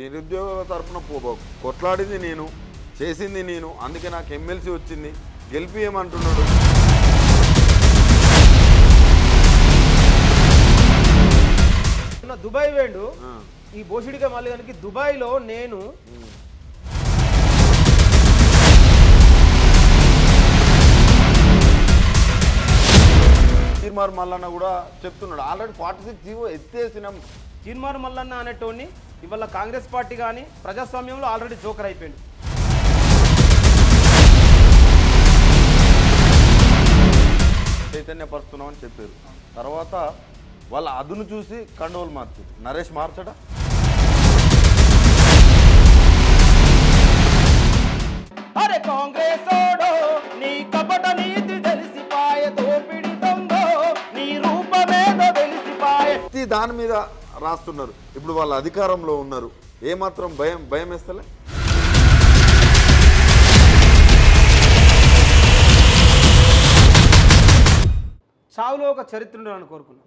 నిరుద్యోగుల తరపున కొట్లాడింది నేను, చేసింది నేను, అందుకే నాకు ఎమ్మెల్సీ వచ్చింది, గెలిపియమంటున్నాడు. దుబాయ్ వేండు ఈ బోసిడిగా మళ్ళీ దానికి దుబాయ్లో నేను తీర్మార్ మల్లన్న కూడా చెప్తున్నాడు, ఆల్రెడీ 46 జీవో ఎత్తేసినాం. తీర్మార్ మల్లన్న అనేటోని ఇవాళ కాంగ్రెస్ పార్టీ కానీ ప్రజాస్వామ్యంలో ఆల్రెడీ జోకర్ అయిపోయింది. చైతన్యపరుస్తున్నామని చెప్పారు. తర్వాత వాళ్ళ అదును చూసి కండోలు మార్చారు. నరేష్ మార్చడా? అరే కాంగ్రెస్ నీ కపట నీతి తెలిసిపాయ, దోపిడి దొంగ నీ రూపమేదో తెలిసిపాయ. దాని మీద రాస్తున్నారు. ఇప్పుడు వాళ్ళ అధికారంలో ఉన్నారు, ఏమాత్రం భయం వేస్తలే. చావులో ఒక చరిత్ర ఉండాలని కోరుకున్నాను.